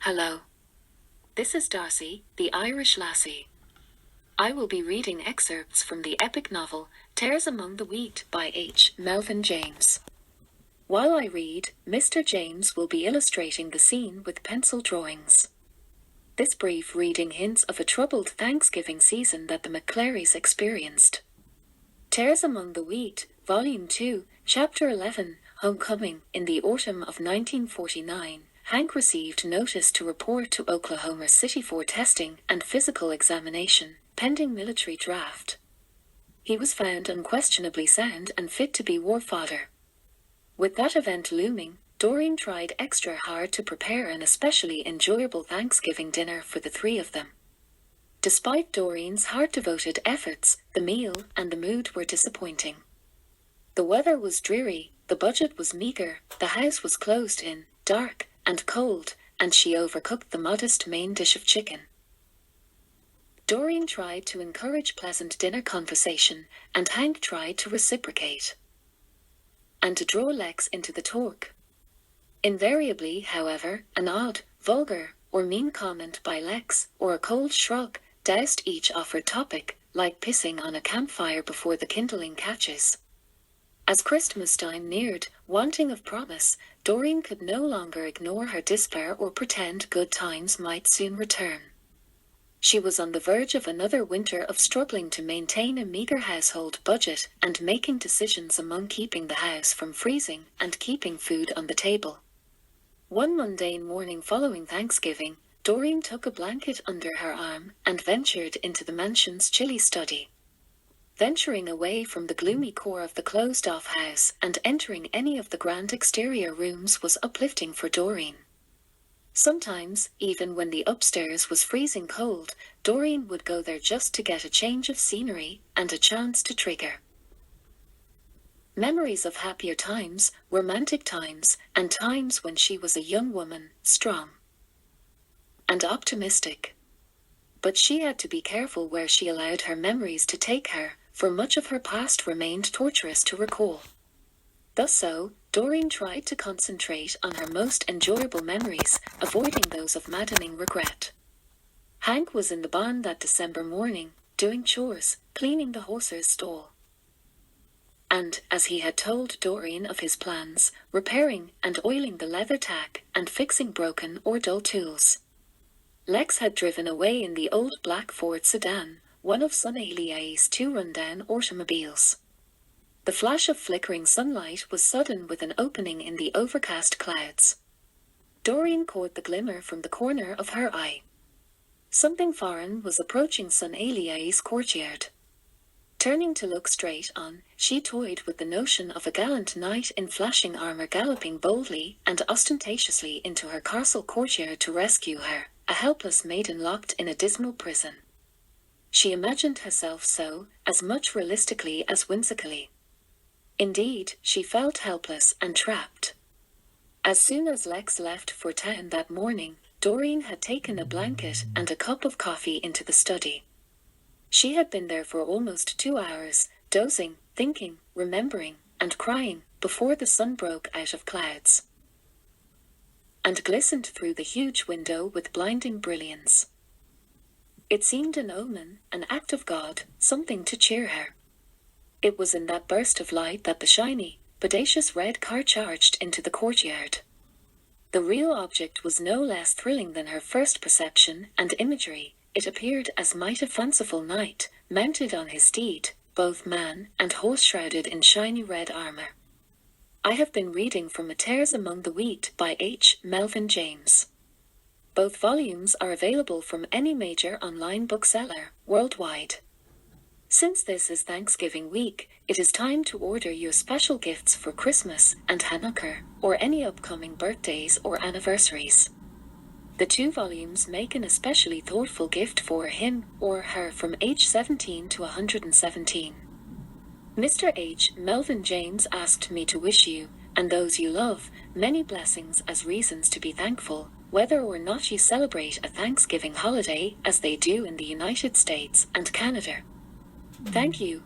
Hello. This is Darcy, the Irish lassie. I will be reading excerpts from the epic novel Tares Among the Wheat by H. Melvin James. While I read, Mr. James will be illustrating the scene with pencil drawings. This brief reading hints of a troubled Thanksgiving season that the McClarys experienced. Tares Among the Wheat, Volume 2, Chapter 11, Homecoming. In the autumn of 1949, Hank received notice to report to Oklahoma City for testing and physical examination, pending military draft. He was found unquestionably sound and fit to be war fodder. With that event looming, Doreen tried extra hard to prepare an especially enjoyable Thanksgiving dinner for the three of them. Despite Doreen's heart-devoted efforts, the meal and the mood were disappointing. The weather was dreary, the budget was meager, the house was closed in, dark, and cold, and she overcooked the modest main dish of chicken. Doreen tried to encourage pleasant dinner conversation, and Hank tried to reciprocate, and to draw Lex into the talk. Invariably, however, an odd, vulgar, or mean comment by Lex, or a cold shrug, doused each offered topic, like pissing on a campfire before the kindling catches. As Christmas time neared, wanting of promise, Doreen could no longer ignore her despair or pretend good times might soon return. She was on the verge of another winter of struggling to maintain a meager household budget and making decisions among keeping the house from freezing and keeping food on the table. One mundane morning following Thanksgiving, Doreen took a blanket under her arm and ventured into the mansion's chilly study. Venturing away from the gloomy core of the closed-off house and entering any of the grand exterior rooms was uplifting for Doreen. Sometimes, even when the upstairs was freezing cold, Doreen would go there just to get a change of scenery and a chance to trigger memories of happier times, romantic times, and times when she was a young woman, strong and optimistic. But she had to be careful where she allowed her memories to take her, for much of her past remained torturous to recall. Thus Doreen tried to concentrate on her most enjoyable memories, avoiding those of maddening regret. Hank was in the barn that December morning, doing chores, cleaning the horse's stall. And, as he had told Doreen of his plans, repairing and oiling the leather tack and fixing broken or dull tools. Lex had driven away in the old black Ford sedan, one of son Elia's two run-down automobiles. The flash of flickering sunlight was sudden with an opening in the overcast clouds. Doreen caught the glimmer from the corner of her eye. Something foreign was approaching son Elia's courtyard. Turning to look straight on, she toyed with the notion of a gallant knight in flashing armor galloping boldly and ostentatiously into her castle courtyard to rescue her, a helpless maiden locked in a dismal prison. She imagined herself so, as much realistically as whimsically. Indeed, she felt helpless and trapped. As soon as Lex left for town that morning, Doreen had taken a blanket and a cup of coffee into the study. She had been there for almost 2 hours, dozing, thinking, remembering, and crying, before the sun broke out of clouds and glistened through the huge window with blinding brilliance. It seemed an omen, an act of God, something to cheer her. It was in that burst of light that the shiny, bodacious red car charged into the courtyard. The real object was no less thrilling than her first perception and imagery. It appeared as might a fanciful knight, mounted on his steed, both man and horse shrouded in shiny red armor. I have been reading from Tares Among the Wheat by H. Melvin James. Both volumes are available from any major online bookseller, worldwide. Since this is Thanksgiving week, it is time to order your special gifts for Christmas and Hanukkah, or any upcoming birthdays or anniversaries. The 2 volumes make an especially thoughtful gift for him or her from age 17 to 117. Mr. H. Melvin James asked me to wish you, and those you love, many blessings as reasons to be thankful, whether or not you celebrate a Thanksgiving holiday as they do in the United States and Canada. Thank you,